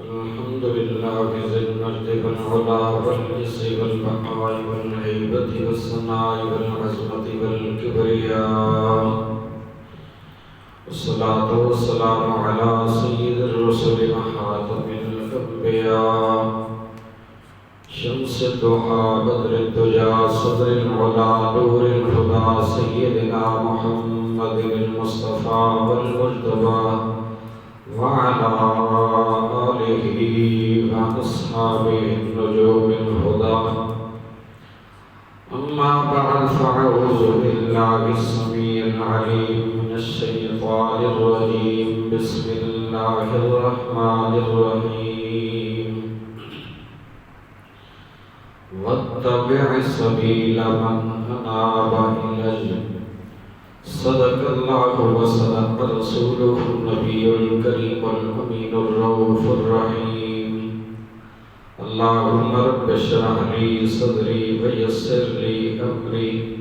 الحمد لله ذي المجد والعلا والعز والبقاء والهيبة والثناء والعظمة والكبرياء، والصلاة والسلام على سيد الرسل وخاتم الأنبياء، شمس الضحى بدر الدجى صدر العلا نور الهدى، سيدنا محمد المصطفى والمجتبى وعلى آله وأصحابه النجوم الهدى. أما بعد، فأعوذ بالله السميع العليم من الشيطان الرجيم. بسم الله الرحمن الرحيم. واتبع سبيل من أناب إلي. صدق الله وصدق رسوله النبي الكريم الأمين الرؤوف الرحيم. اللهم رب اشرح لي صدري ويسر لي أمري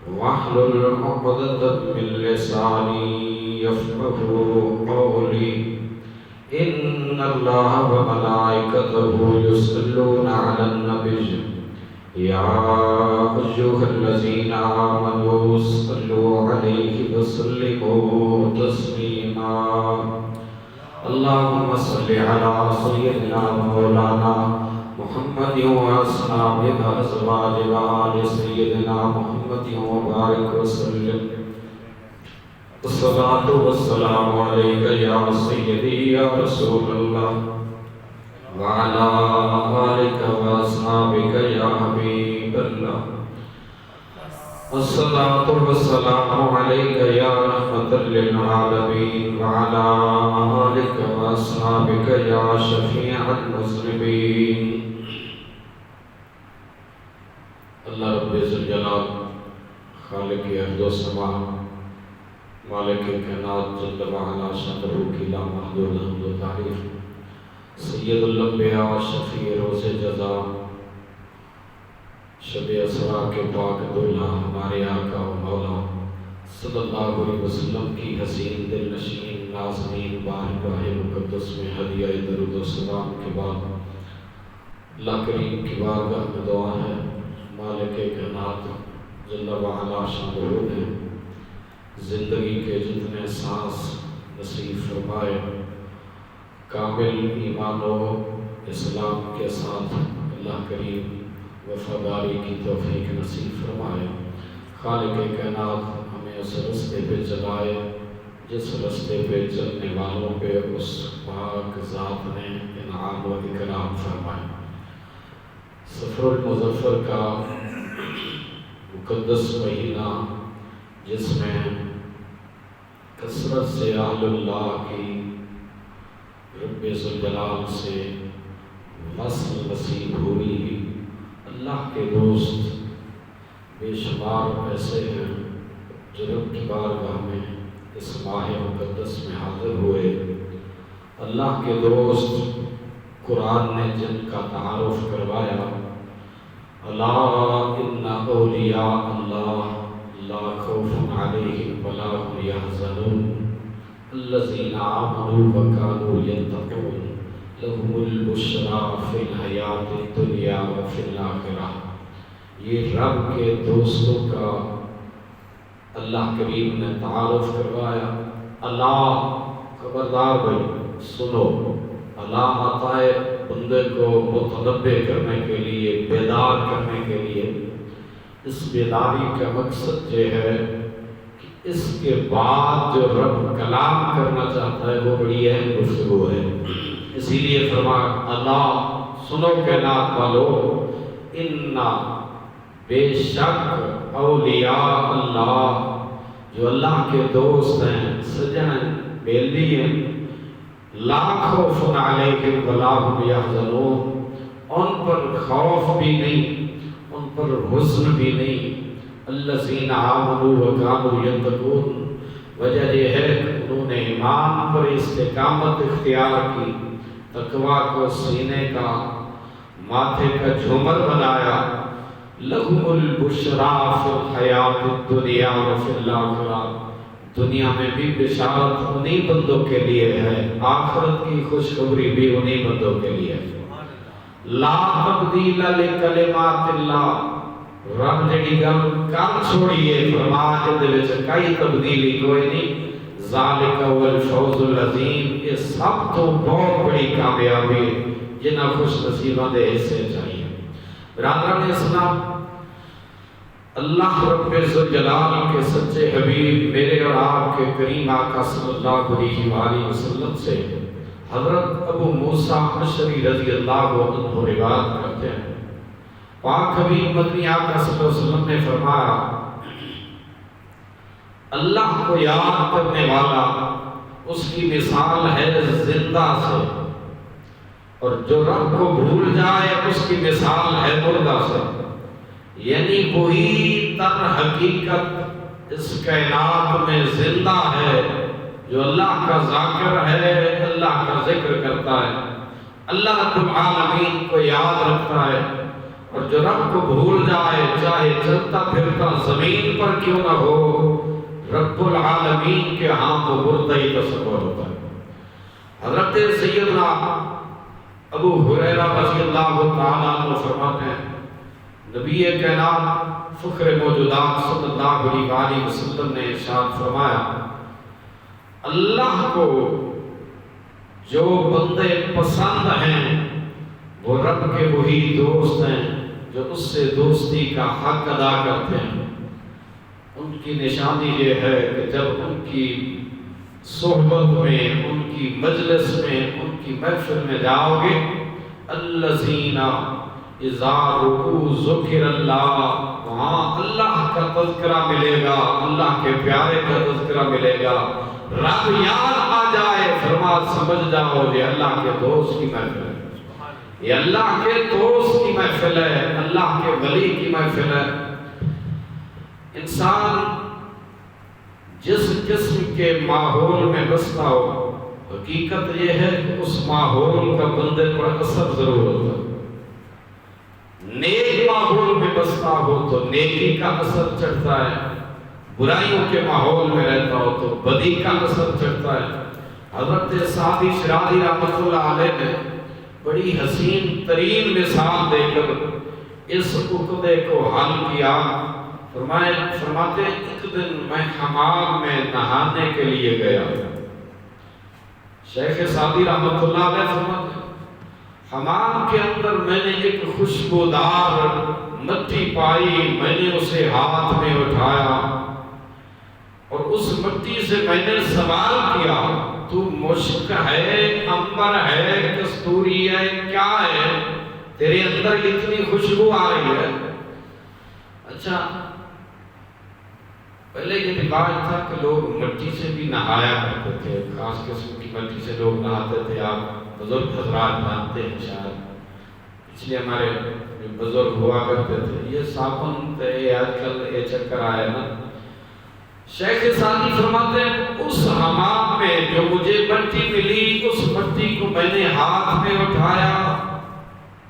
واحلل عقدة من لساني يفقهوا قولي. إن الله وملائكته يصلون على النبي يا أيها الذين آمنوا صلوا عليه وسلموا تسليما. اللهم صل على سيدنا مولانا محمد وأصحابه وأزواجه وآل سيدنا محمد وبارك وسلم. الصلاة والسلام عليك يا سيدي يا رسول الله وعلى آلك وأصحابك يا حبيب الله. الصلاة والسلام عليك يا رحمة للعالمين وعلى آلك وأصحابك يا شفيع المذنبين. اللہ رب ذوالجلال خالق ارض و سما مالک کائنات جل وعلا شانہ کی لامحدود حمد و تعریف، سید الانبیاء شفیع روز جزا شب اسرا کے پاک دولہ ہمارے آقا و مولا صلی اللہ علیہ وسلم کی حسین دل نشین نازنین بارگاہ مقدس میں ہدیہ درود و سلام کے بعد اللہ کریم کی بارگاہ میں دعا ہے مالک کائنات جل وعلا شانہ نے زندگی کے جتنے سانس نصیب فرمائے، کامل ایمان و اسلام کے ساتھ اللہ کریم وفاداری کی توفیق نصیب فرمائے۔ خالق کائنات ہمیں اس رستے پہ چلائے جس رستے پہ چلنے والوں پہ اس پاک ذات نے انعام و اکرام فرمائے۔ سفر المظفر کا مقدس مہینہ جس میں کثرت سے اہل اللہ کی رب ذوالجلال سے وصل نصیب ہوئی، اللہ کے دوست بے شمار ایسے ہیں جو رب کی بارگاہ میں اس ماہ مقدس میں حاضر ہوئے۔ اللہ کے دوست قرآن نے جن کا تعارف کروایا، الا ان اولیاء اللہ لا خوف علیہم ولا هم يحزنون الذین آمنوا وکانوا یتقون لهم البشریٰ فی الحیاۃ الدنیا وفی الآخرہ۔ یہ رب کے دوستوں کا اللہ کریم نے تعارف کروایا۔ اللہ خبردار بھائی سنو، اللہ آتا ہے بندے کو متنبع کرنے کے لیے، بیدار کرنے کے لیے۔ اس بیداری کا مقصد یہ ہے کہ اس کے بعد جو رب کلام کرنا چاہتا ہے وہ بڑی اہم گفتگو ہے۔ اسی لیے فرمایا اللہ سنو کائنات والو، انا بے شک اولیاء اللہ جو اللہ کے دوست ہیں، سجن بیلی ہیں، لا خوف علیہم ولا هم یحزنون، ان پر خوف بھی نہیں، ان پر حزن بھی نہیں۔ الذین آمنوا وکانوا یتقون، وجہ یہ ہے کہ انہوں نے ایمان پر استقامت اختیار کی، تقوی کو سینے کا ماتھے کا جھومر بنایا۔ لہم البشریٰ فی الحیاۃ الدنیا وفی الآخرہ، دنیا میں بھی بشارت انہی بندوں کے لیے ہے، آخرت کی خوشخبری بھی انہی بندوں کے لیے ہے۔ لا تبدیل لکلمات اللہ، رب جڑی گل کر چھوڑیے فرما دے وچ کئی تبدیلی کوئی نہیں۔ ذالک هو الفوز العظیم، یہ سب تو بہت بڑی کامیابی جنہاں خوش نصیباں دے حصے چاہیے۔ برادران اسلام، اللہ رب ذوالجلال کے سچے حبیب میرے اور آپ کے کریم آقا صلی اللہ علیہ وآلہ وسلم سے حضرت ابو موسیٰ اشعری رضی اللہ عنہ روایت کرتے ہیں، پاک حبیب مدنی آقا صلی اللہ علیہ وسلم نے فرمایا، اللہ کو یاد کرنے والا اس کی مثال ہے زندہ سے، اور جو رب کو بھول جائے اس کی مثال ہے مردہ سے۔ یعنی وہی تر حقیقت اس کائنات میں زندہ ہے جو اللہ کا ذاکر ہے، اللہ کا ذکر کرتا ہے، اللہ رب العالمین کو یاد رکھتا ہے، اور جو رب کو بھول جائے چاہے چلتا پھرتا زمین پر کیوں نہ ہو، رب العالمین کے ہاں تو مردہ ہی تصور ہوتا ہے۔ حضرت سیدنا ابو ہریرہ رضی اللہ تعالیٰ عنہ فرماتے ہیں، نبی کائنات فخر موجودات صلی اللہ علیہ وآلہ وسلم نے ارشاد فرمایا، اللہ کو جو بندے پسند ہیں وہ رب کے وہی دوست ہیں جو اس سے دوستی کا حق ادا کرتے ہیں۔ ان کی نشانی یہ ہے کہ جب ان کی صحبت میں، ان کی مجلس میں، ان کی محفل میں جاؤ گے، الذین اذا رکوع ذکر اللہ، وہاں اللہ کا تذکرہ ملے گا، اللہ کے پیارے کا تذکرہ ملے گا، رب یاد آ جائے، فرما سمجھ جاؤ یہ اللہ کے دوست کی محفل ہے، یہ اللہ کے دوست کی محفل ہے، اللہ کے ولی کی محفل ہے۔ انسان جس قسم کے ماحول میں بستا ہو، حقیقت یہ ہے کہ اس ماحول کا بندے پر اثر ضرور ہوتا ہے۔ نیک ماحول میں بستا ہو تو نیکی کا اثر چڑھتا ہے، برائیوں کے ماحول میں رہتا ہو تو بدی کا اثر چڑھتا ہے۔ حضرت سعدی شرازی رحمۃ اللہ علیہ نے بڑی حسین ترین مثال دے کر اس عقدے کو حل کیا۔ فرماتے ایک دن میں حمام میں نہانے کے لیے گیا، شیخ سعدی رحمۃ اللہ علیہ فرماتے حمام کے اندر میں نے ایک خوشبودار مٹی پائی، میں نے اسے ہاتھ میں اٹھایا اور اس مٹی سے میں نے سوال کیا، تو مشک ہے، عنبر ہے، کستوری ہے، کیا ہے؟ تیرے اندر اتنی خوشبو آ رہی ہے۔ اچھا، پہلے یہ رواج تھا کہ لوگ مٹی سے بھی نہایا کرتے تھے، خاص قسم کی مٹی سے لوگ نہاتے تھے۔ آپ بزرگ حضرات جانتے ہیں شاید، اس لیے ہمارے بزرگ ہوا کرتے تھے، یہ صابن تھے، آج کل یہ چکر آئے نا۔ شیخ سعدی فرماتے ہیں اس حمام میں جو مجھے مٹی ملی، اس مٹی کو میں نے ہاتھ میں اٹھایا،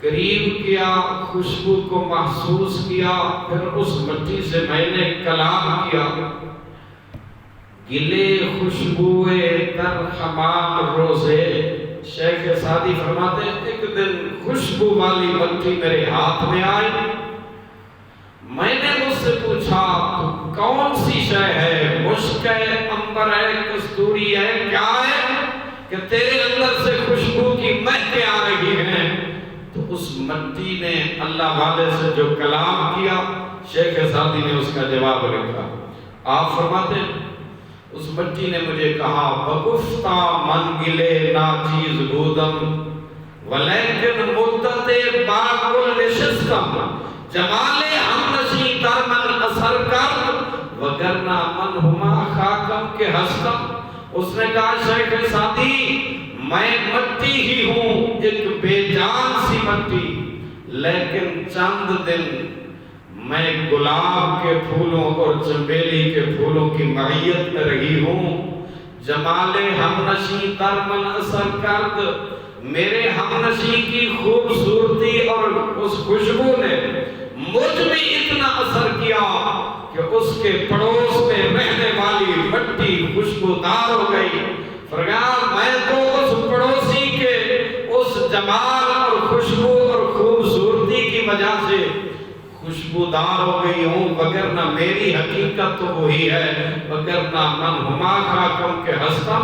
قریب کیا، خوشبو کو محسوس کیا، پھر اس مٹی سے میں نے کلام کیا، گلے خوشبوئے در حمام روزے۔ شیخ سعدی فرماتے ہیں ایک دن خوشبو والی مٹی میرے ہاتھ میں آئی، میں نے اس سے پوچھا تو کون سی شے ہے؟ مشک ہے، عنبر ہے، کستوری ہے، کیا ہے کہ تیرے اندر سے خوشبو کی مہکیں آ رہی ہیں؟ تو اس مٹی نے اللہ والے سے جو کلام کیا، شیخ سعدی نے اس کا جواب لکھا۔ آپ فرماتے ہیں اس مٹی نے مجھے کہا، بگفتہ من گلے ناچیز بودم ولیکن مدت باقل نشستم، جمال ہم نشی در من اثر کرد وگرنہ من ہما خاکم کے ہستم۔ اس نے کہا شیخ سعدی میں مٹی ہی ہوں، ایک بے جان سی مٹی، لیکن چند دن میں گلاب کے پھولوں اور چنبیلی کے پھولوں کی معیت میں رہی ہوں، جمال ہمنشی در من اثر کرد، میرے ہمنشی کی خوبصورتی اور اس خوشبو نے مجھ میں اتنا اثر کیا کہ اس کے پڑوس میں رہنے والی مٹی خوشبودار ہو گئی۔ فرمایا میں تو اس پڑوسی کے اس جمال اور خوشبو اور خوبصورتی کی وجہ سے خوشبودار ہو گئی ہوں، وگرنہ میری حقیقت تو وہی ہے، وگرنہ من ہما خاکم کے ہستم،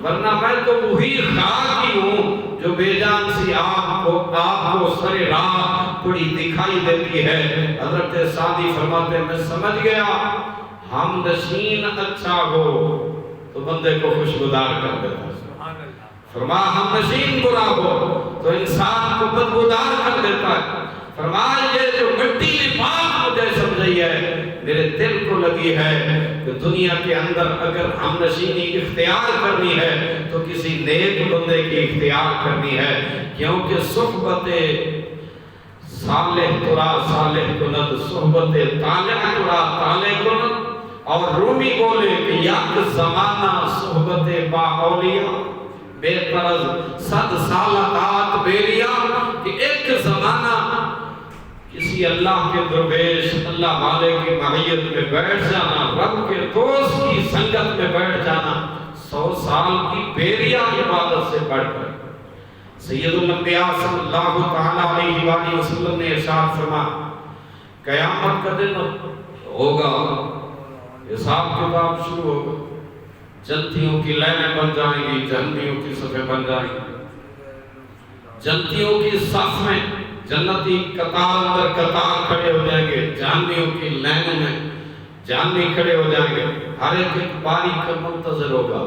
ورنہ میں تو وہی خاک ہی ہوں جو بے جان سی آپ کو سر راہ پڑی دکھائی دیتی ہے۔ حضرت سعدی فرماتے ہیں میں سمجھ گیا ہم نشین اچھا ہو تو بندے کو خوشبودار کر دیتا ہے، فرمایا ہم نشین برا ہو تو انسان کو بدبودار کر دیتا ہے۔ فرمایا یہ جو مٹی نے بات مجھے سمجھائی ہے میرے دل کو لگی ہے کہ دنیا کے اندر اگر ہم نشینی اختیار کرنی ہے تو کسی نیک بندے کی اختیار کرنی ہے، کیونکہ صحبت صالح ترا صالح کند، صحبت طالع ترا طالع کند۔ اور رومی بولے کہ یک زمانہ صحبت با اولیاء بے طرز 100 سالہ طاعت بیریا، کہ ایک زمانہ کسی اللہ کے درویش اللہ والے کی معیت میں بیٹھ جانا، رب کے دوست کی سنگت میں بیٹھ جانا 100 سال کی بیریا عبادت سے بڑھ کر۔ سید الانبیاء صلی اللہ تعالیٰ علیہ وآلہ وسلم نے ارشاد فرمایا قیامت کا دن ہوگا، حساب کتاب شروع ہوگا، جنتیوں کی لائنیں بن جائیں گی، جہنمیوں کی صفیں بن جائیں گی۔ جنتیوں کی صف میں جنتی قطار اندر قطار کھڑے ہو جائیں گے، جہنمیوں کی لائنوں میں جہنمی کھڑے ہو جائیں گے، ہر ایک باری کا منتظر ہوگا،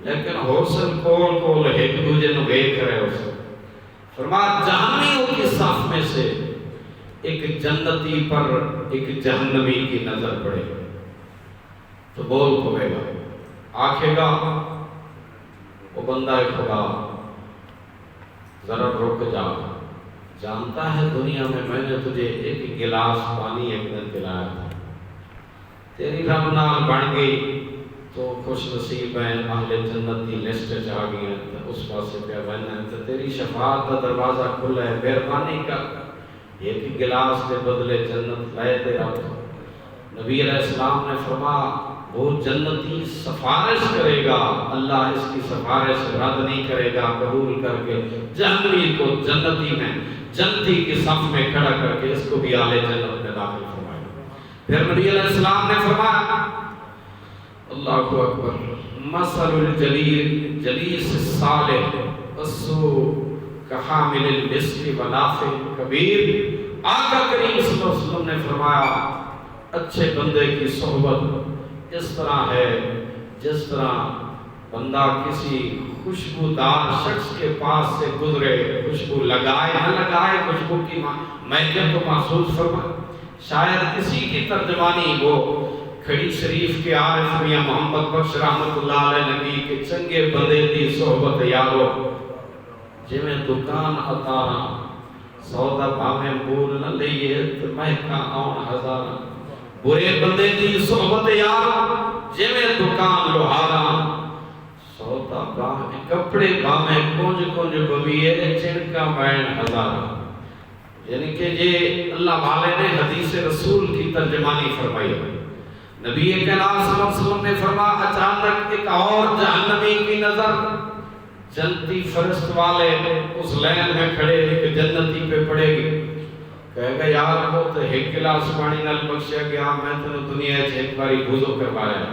لیکن حسن کول کول ایک دوجے نو دیکھ رہے ہو سب۔ فرمایا جہنمیوں کی صف میں سے ایک جنتی پر ایک جہنمی کی نظر پڑے گا تو بول پڑے گا، آکھے گا وہ بندہ خدا ذرا رک جا، جانتا ہے دنیا میں نے تجھے ایک گلاس پانی ایک دن پلایا تھا، تیری رب نال بن گئی تو خوش نصیب ہے، اہل جنت کی لسٹ چاہ گئی ہے، اس پاسے پہ بہنا ہے، تیری شفاعت کا دروازہ کھلا ہے، مہربانی کر ایک گلاس کے بدلے جنت لائے دے رب۔ نبی علیہ السلام نے فرمایا وہ جنتی سفارش کرے گا، اللہ اس کی سفارش رد نہیں کرے گا، قبول کر کے جہنمی کو جنتی میں جنتی کی صف میں کھڑا کر کے اس کو بھی اعلی جنت میں داخل فرمائے گا۔ پھر نبی علیہ السلام نے فرمایا اللہ اکبر مثل الجلیل جلیس الصالح والسوء کحامل المسک ونافع کبیر۔ آقا کریم صلی اللہ علیہ وسلم نے فرمایا اچھے بندے کی صحبت اس طرح ہے جس طرح بندہ کسی خوشبودار شخص کے پاس سے گزرے، خوشبو لگائے نہ لگائے، خوشبو کی مہکے تو محسوس فرمائے۔ شاید اسی کی ترجمانی وہ کھڑی شریف کے عارف میاں محمد بخش رحمت اللہ علیہ نبی کے چنگے بندے دی صحبت یارو، جی میں دکان اتارا سودا بھاویں بول نہ لئیے تو مہکا آن ہزارا، برے بندے دی صحبت یارو جی میں دکان لوہارا، سودا بھاویں کپڑے بھاویں کنج کنج بویے چنکا بین ہزارا۔ یعنی کہ یہ اللہ والے نے حدیث رسول کی ترجمانی فرمائی ہے۔ نبی کریم صلی اللہ علیہ وسلم نے فرمایا اچانک ایک اور جہنمی کی نظر جنتی فرشت والے اس لین میں کھڑے ایک جنتی پہ پڑے گی، کہے گا یار کو تو ایک گلاس پانی نال بخشیا گیا، میں تو دنیا سے ایک باری وضو کروایا،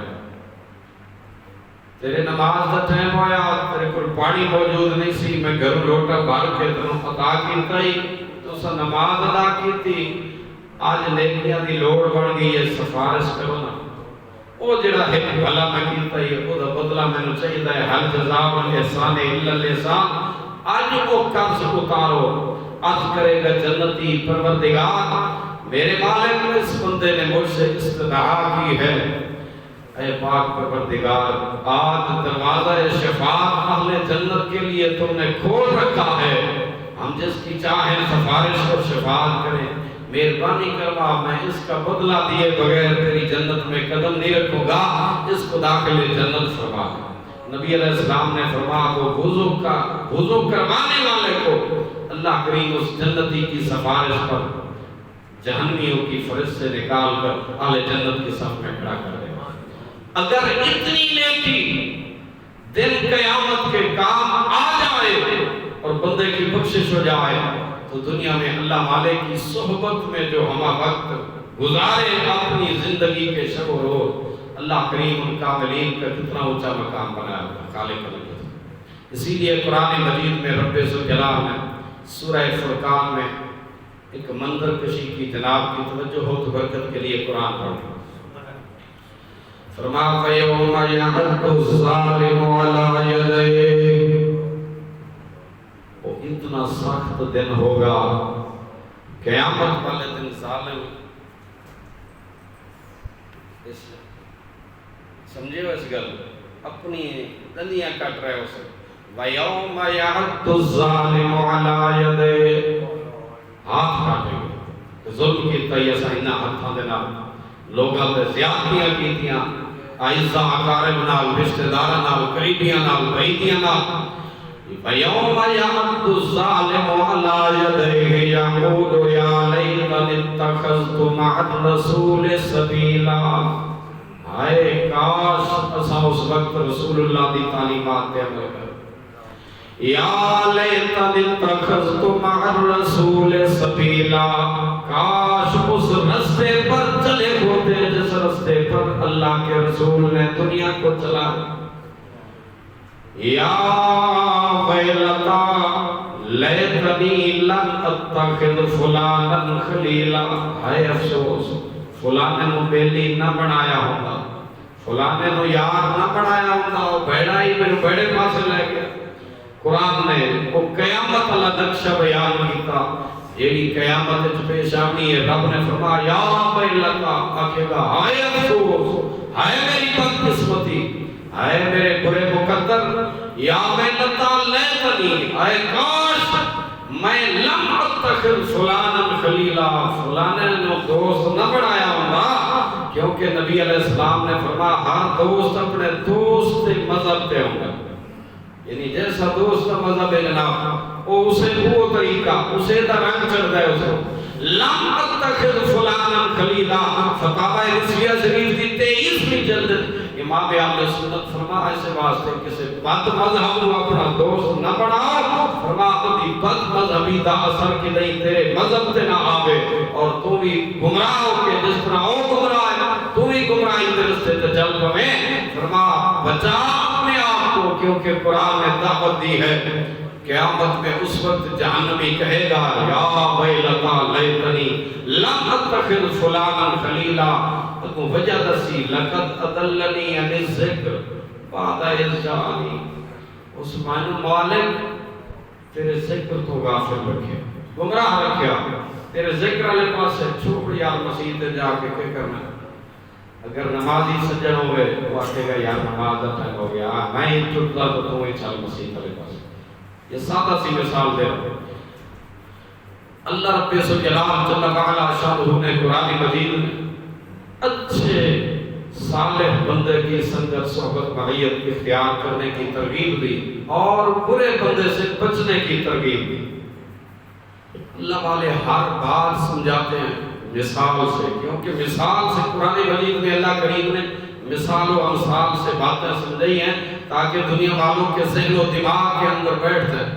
تیرے نماز کا ٹائم آیا تیرے کو پانی موجود نہیں سی، میں گھر لوٹا بھر کے تنوں عطا کیتا ہی تو سا نماز ادا کی تھی، آج نیکیاں دی لوڑ بڑھ گئی ہے، سفارش کرو نا، وہ جڑا ایک بھلا میں کیتا ہی وہ دا بدلہ میں نے چاہیے ہے، حل جزاء الاحسان الا الاحسان، آج وہ قرض اتارو، آج کرے گا جنتی پروردگار میرے مالک نے اس بندے نے مجھ سے استدعا کی ہے، اے پاک پروردگار آج دروازہ شفاعت اہل جنت کے لیے تم نے کھول رکھا ہے، ہم جس کی چاہیں سفارش اور شفاعت کریں، مہربانی کروا میں اس کا بدلہ دیے بغیر تیری جنت میں قدم نہیں رکھوں گا، اس کو داخل جنت فرما۔ نبی علیہ السلام نے فرمایا وہ وضو کروانے والے کو اللہ کریم اس جنتی کی سفارش پر جہنمیوں کی فرش سے نکال کر اہل جنت کی صف میں کھڑا کر دے. اگر اتنی نیکی دن قیامت کے کام آ جائے اور بندے کی بخشش ہو جائے تو دنیا میں اللہ والے کی صحبت میں جو ہمہ وقت گزارے اپنی زندگی کے شب و روز، اللہ کریم ان کاملین کا کتنا اونچا مقام بنایا ہوگا خالق العالمین. اسی لیے قرآن مجید میں رب ذوالجلال نے سورہ فرقان میں ایک منظر کشی کی جناب کی توجہ ہو تو برکت کے لیے قرآن پڑھیں. فرمایا فَيَوْمَ يَعَضُّ الظَّالِمُ عَلَىٰ يَدَيْهِ، وہ اتنا سخت دن ہوگا قیامت والے دن ظالم سمجھے ہو اس گل اپنی دندیاں کٹ رہے ہو سے وَيَوْمَ يَعَضُّ الظَّالِمُ عَلَىٰ يَدَيْهِ، ہاتھ کاٹیں گے. ظلم کی تیسا انہا ہاتھاں دینا لوگاں تے زیادتیاں کیتیاں آئزہ اقارب نال رشتہ دارہ نال قریبیاں نال بعیدیاں نال. فَيَوْمَ يَعَضُّ الظَّالِمُ عَلَىٰ يَدَيْهِ يَقُولُ يَا لَيْتَنِي اتَّخَذْتُ مَعَ الرَّسُولِ سَبِيلًا، ہائے کاش اساں اس وقت رسول اللہ دی تعلیمات پہ عمل کریں. یا لیتنی اتخذت مع الرسول سبیلا، کاش اس رستے پر چلے ہوتے جس رستے پر اللہ کے رسول نے دنیا کو چلا. یا ویلتا لیتنی لن اتخذ فلانا خلیلا، ہائے افسوس فلانے نو بیلی نہ بنایا ہوتا، فلانے نو یار نہ بنایا ہوتا، وہ بیڑا ہی میرے بیڑے پاس لے گیا. قرآن نے وہ قیامت اللہ نقشہ بیان کیتا جیڑی قیامت پیش آنی ہے. رب نے فرمایا یا ویلتا، آکھے گا ہائے افسوس، ہائے میری بدقسمتی، ہائے میرے برے مقدر. یا ویلتا لیتنی، ہائے کاش میں لم اتخذ فلانا خلیلا، فلانے نے دوست نہ بنایا ہوگا، کیونکہ نبی علیہ السلام نے فرمایا ہر دوست اپنے دوست مذہب پہ ہوگا. یعنی جیسا دوست کا مذہب ہے جناب وہ اسے وہ طریقہ اسے دا رنگ چڑھ ہے اس کو. لم اتخذ فلانا خلیلا، فتاوی رضویہ شریف دی 23ویں جلد امام اہل سنت فرمایا اس واسطے کسی بد مذہب کو اپنا دوست نہ بناؤ، فرمایا کہ بد مذہبی دا اثر کہ نہیں تیرے مذہب تے نہ آوے اور تو بھی گمراہ ہو کے جس طرح وہ گمراہ ہے تو بھی گمراہی کے راستے تے چل پوے. فرمایا بچا اپنے آپ کو، کیونکہ قرآن نے دعوت دی ہے. قیامت میں اس وقت جہنمی کہے گا یا ویلتا لیتنی لم اتخذ فلانا خلیلا، تو وجہ دسی لقد اضلنی عن الذکر بعد اذ جاءنی، اس معنی مالک تیرے ذکر تو غافل رکھے، گمراہ رکھیا، تیرے ذکر والے پاس سے چھوڑ یار مسیح تے جا کے کیا کرنا. اگر نمازی سجن ہوئے وہ آکھے گا یار نماز دا ٹائم ہو گیا، میں ہی چھٹتا تو ہی چل مسیح والے پاس. یہ سادہ سی مثال دے رہا ہوں. اللہ رب ذوالجلال جل وعلا شانہ نے قرآن مجید میں اچھے صالح بندے کی سنگت صحبت معیت اختیار کرنے کی ترغیب دی اور برے بندے سے بچنے کی ترغیب دی. اللہ والے ہر بات سمجھاتے ہیں مثال سے، کیونکہ مثال سے قرآن مجید میں اللہ کریم نے مثال و امثال سے باتیں سمجھائی ہیں تاکہ دنیا والوں کے ذہن و دماغ کے اندر بیٹھ جائے.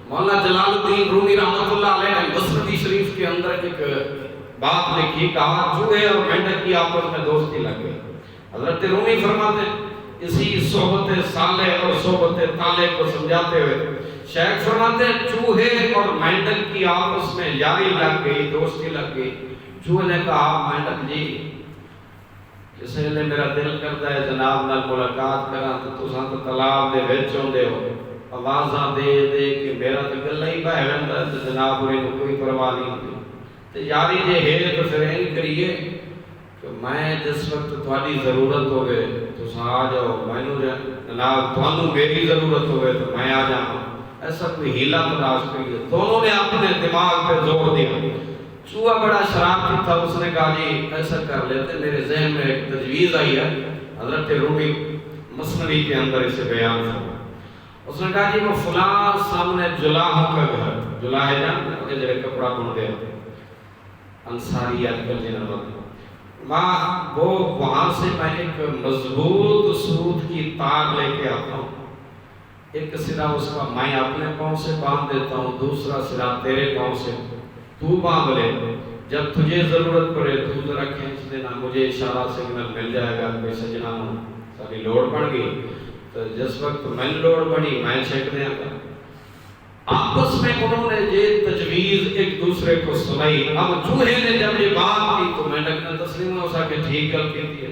مولانا جلال الدین رومی رحمۃ اللہ علیہ نے مسنوی شریف کے اندر ایک بات لکھی، کہا چوہے اور مینڈک کی آپس میں دوستی لگ گئی. حضرت رومی فرماتے ہیں اسی صحبت صالح اور صحبت طالح کو سمجھاتے ہوئے شیخ فرماتے ہیں چوہے اور مینڈک کی آپس میں یاری لگ گئی، دوستی لگ گئی. چوہے نے کہا مینڈک جی کسی نے میرا دل کرتا ہے جناب نال ملاقات کرا تو تساں تو تالاب دے وچ ہوندے ہو، آوازاں دے دے کہ میرا تو گلا ہی بہ رہندا ہے تے جناب انہیں کو کوئی پرواہ نہیں ہوتی. تے یاری جے ہے تو پھر این کریے کہ میں جس وقت تہاڈی ضرورت ہوے تساں آ جاؤ، مینوں جناب تھانوں میری ضرورت ہوے تو میں آ جاواں. ایسا کوئی ہیلا تلاش کریے. دونوں نے اپنے دماغ پہ زور دیا. چوہا بڑا شرارتی تھا، اس نے کہا جی ایسا کر لیتے، میرے ذہن میں ایک تجویز آئی ہے. حضرت رومی مثنوی کے اندر اسے بیان فرمایا. اس نے کہا جی وہ فلاں سامنے جلاہوں کا گھر، جلاہ جان جڑے کپڑا بن دے انصاریت کا جناب وہ وہاں سے میں ایک مضبوط سود کی تار لے کے آتا ہوں، ایک سرا اس کا میں اپنے پاؤں سے باندھ دیتا ہوں، دوسرا سرا تیرے پاؤں سے تو باندھ لے، جب تجھے ضرورت پڑے تو ذرا کھینچ دینا، مجھے اشارہ سگنل مل جائے گا کہ سجنا ہوں ساری لوڑ پڑ گئی، تو جس وقت میں لوڑ پڑی میں چھیک دیا گا۔ آپس میں انہوں نے یہ تجویز ایک دوسرے کو سنائی۔ اب چوہے نے جب یہ بات کی تو میں نے تسلیم ہو سکے ٹھیک غلطی کی ہے،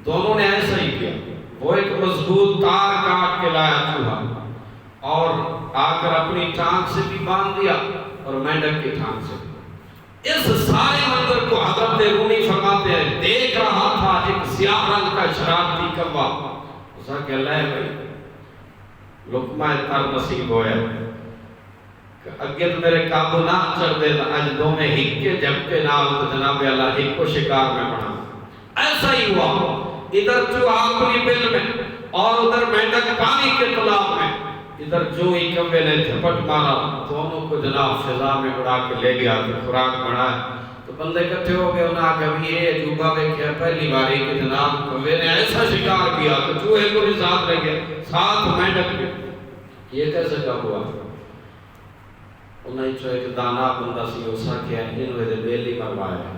دونوں نے ایسا ہی کیا۔ وہ ایک مضبوط تار کاٹ کے لایا چوہا اور آ کر اپنی ٹانگ سے بھی باندھ دیا اور مینڈک کی ٹانگ سے۔ اس سارے منظر کو حضرت رومی فرماتے ہیں دیکھ رہا تھا ایک سیاہ رنگ کا شرارتی کوا، اسا کہ اللہ بھائی لقمہ تر نصیب ہویا کہ اگر میرے قابو نہ چڑھ دے تو آج دو میں ہک کے جب کے نال تو جناب اللہ ہک کو شکار میں بنا۔ ایسا ہی ہوا، ادھر چوہا اپنی بل میں اور ادھر مینڈک پانی کے تالاب میں، ادھر جو ہی کوے نے جھپٹ مارا، دونوں کو جناب فضا میں اڑا کے لے گیا تو خوراک بنایا۔ تو بندے اکٹھے ہو گئے، انہاں کہ ابھی یہ عجوبہ دیکھا پہلی باری کہ جناب کوے نے ایسا شکار کیا تو چوہے کو بھی ساتھ لے گئے، ساتھ مینڈک کے، یہ کیسے کا ہوا؟ انہیں چوہے کہ دانا بندہ سی اسا کیا انہوں نے بیلی مروایا،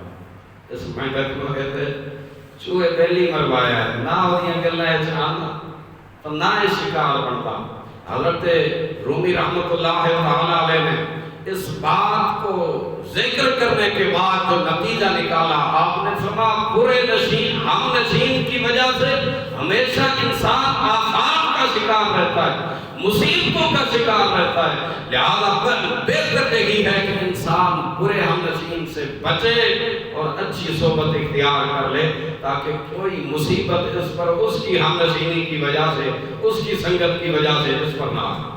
اس مینڈک کو کہتے چوہے بیلی مروایا، نہ ہوئی گلہ ہے چاہنا تو نہ شکار بنتا۔ حضرت رومی رحمت اللہ تعالیٰ علیہ نے اس بات کو ذکر کرنے کے بعد جو نتیجہ نکالا، آپ نے فرمایا برے نشین ہم نشین کی وجہ سے ہمیشہ انسان آفات کا شکار رہتا ہے، مصیبتوں کا شکار رہتا ہے، لہذا بہتر یہی ہے کہ انسان برے ہم نشین سے بچے اور اچھی صحبت اختیار کر لے تاکہ کوئی مصیبت اس پر اس کی ہم نشینی کی وجہ سے، اس کی سنگت کی وجہ سے اس پر نہ آئے۔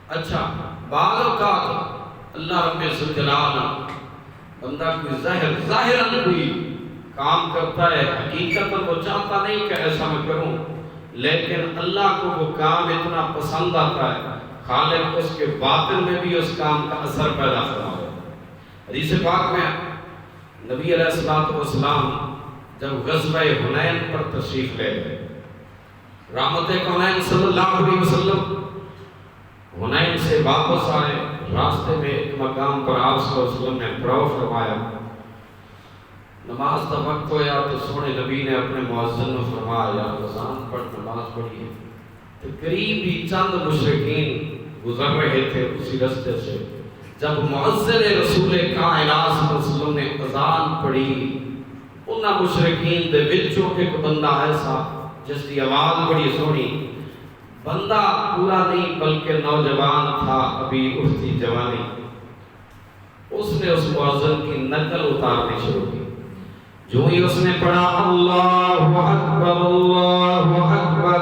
اچھا بعض اوقات اللہ رب الجلال بندہ کوئی ظاہراً کوئی کام کرتا ہے، حقیقتاً وہ چاہتا نہیں کہ ایسا میں کروں، لیکن اللہ کو وہ کام اتنا پسند آتا ہے، خالق اس کے باطن میں بھی اس کام کا اثر پیدا فرماتا ہے۔ حدیث پاک میں نبی علیہ السلام جب غزوہ حنین پر تشریف لے گئے، رحمت کونین صلی اللہ علیہ وسلم حنین سے واپس آئے، راستے میں ایک مقام پر آپ صلی اللہ علیہ وسلم نے پڑاؤ فرمایا، نماز کا وقت ہویا تو سونے نبی نے اپنے مؤذن کو فرمایا یا اذان پڑھ نماز پڑھیے، تو قریب ہی چند مشرکین گزر رہے تھے اسی راستے سے، جب مؤذن رسول کائنات صلی اللہ علیہ وسلم نے اذان پڑھی، انہاں مشرکین دے وچوں ایک بندہ ایسا جس کی آواز بڑی سونی، بندہ پورا نہیں بلکہ نوجوان تھا، ابھی اٹھتی جوانی، اس نے اس مؤذن کی نقل اتارنی شروع کی۔ جو ہی اس نے پڑھا اللہ اکبر اللہ اکبر،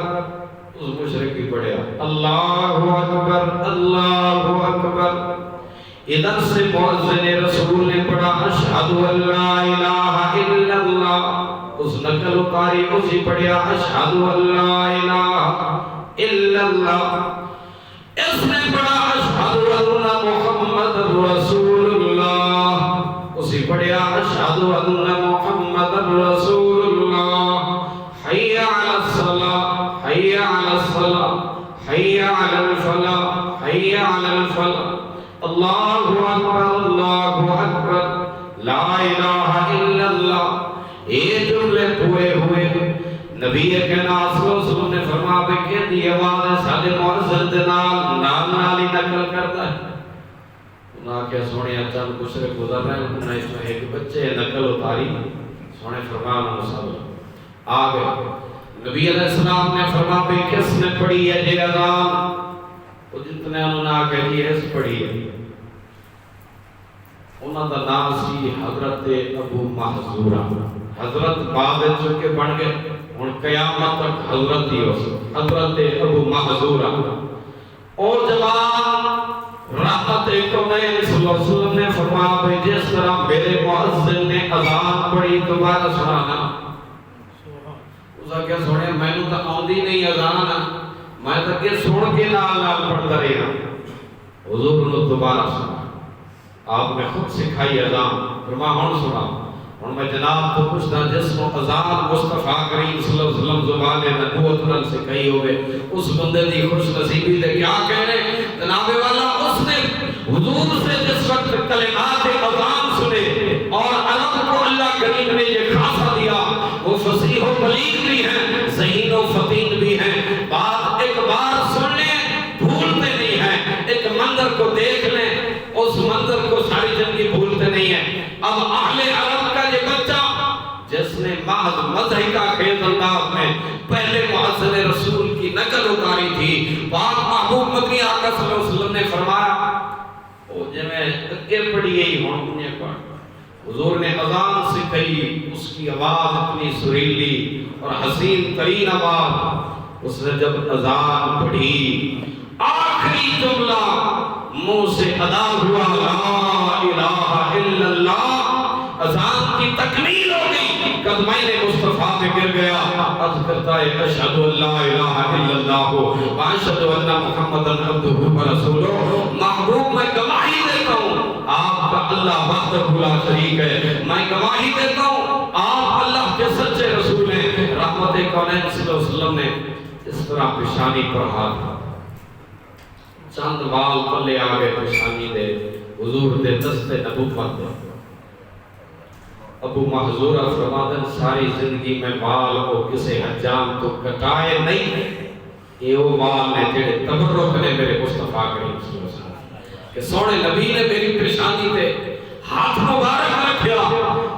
اس مشرک بھی پڑھا اللہ اکبر اللہ اکبر، ادھر سے مؤذن رسول نے پڑھا اشہد ان لا الہ الا اللہ، اس نقل اتاری اسی پڑھا اشہد ان لا الہ الا اللہ، اس نے پڑھا اشہد ان محمد رسول اللہ، اسی پڑھا اشہد ان محمد رسول اللہ، حی علی الصلاۃ حی علی الصلاۃ حی علی الفلاح حی علی الفلاح، اللہ اکبر لا الہ الا اللہ۔ یہ جملے پورے ہوئے، نبی کے نام صلی اللہ علیہ وسلم نے فرمایا کہ کہندی آواز سارے مؤذن دے نال ہی نقل کرتا ہے۔ انہاں کہ سونے چند مشرک گزر رہے ہیں، انہاں اس میں ایک بچے نقل اتاری، سونے فرمایا مصاب آ گئے، نبی علیہ السلام نے فرمایا کہ کس نے پڑھی ہے یہ اذان؟ وہ جتنے انہوں نے کہی ہے اس پڑھی ہے، انہوں کا نام سی حضرت ابو محذورہ، حضرت بعد چکے بن گئے، ان قیامت تک حضرت ہی ہو سکتے، حضرت ابو محذورہ۔ اور جوان رحمت کونین صلی اللہ علیہ وسلم نے فرمایا کہ جس طرح میرے مؤذن نے اذان پڑھی دوبارہ سنانا، اسا کیا سونے میں نے تو آندی نہیں اذان، میں تو کہ سن کے نال نال پڑھتا رہا، حضور نے دوبارہ سنا، آپ نے خود سکھائی اذان، فرمایا ہن سنا ہن میں جناب تو پوچھدا جس کو اذان مصطفیٰ کریم صلی اللہ علیہ وسلم زبان نبوت نال سکھائی ہوئے اس بندے دی خوش نصیبی دے کیا کہنے جناب والا، اس نے حضور سے جس وقت کلمات اذان سنے اور عرب کو اللہ کریم نے یہ خاصہ دیا، وہ فصیح و بلیغ بھی ہیں، ذہین و فطین بھی ہیں، بات ایک بار سن لیں بھولتے نہیں ہیں، ایک منظر کو دیکھ لیں اس منظر کو ساری زندگی بھولتے نہیں ہیں۔ اب اہل عرب کا یہ بچہ جس نے محض مضحکہ خیز انداز میں پہلے مؤذن رسول کی نقل اتاری تھی، پاک محبوب مدنی آقا صلی اللہ علیہ وسلم نے فرمایا او جے میں اگے پڑھی گئی ہوں انہیں پڑھ، حضور نے اذان سکھائی، اس کی آواز اتنی سریلی اور حسین ترین آواز، اس نے جب اذان پڑھی آخری جملہ منہ سے ادا ہوا لا الہ الا اللہ، اذان کی تکمیل ہو گئی، قدمین مصطفیٰ میں گر گیا، عرض کرتا ہے اشہد ان لا الہ الا اللہ واشہد ان محمدًا عبدہ ورسولہ، محبوب میں گواہی دیتا ہوں آپ کا اللہ وحدہ لا شریک ہے، میں گواہی دیتا ہوں آپ اللہ کے سچے رسول ہیں۔ رحمت کونین صلی اللہ علیہ وسلم نے اس طرح پیشانی پر ہاتھ چند بال پلے آگے پیشانی دے حضور دے دست نبوت دے۔ ابو محذورہ فرمادن ساری زندگی میں بال کو کسے حجام تو کٹائے نہیں، یہ وہ بال نے جڑے تبرک نے میرے مصطفیٰ کریم صلی اللہ علیہ وسلم کہ سونے نبی نے میری پیشانی تے ہاتھ مبارک رکھیا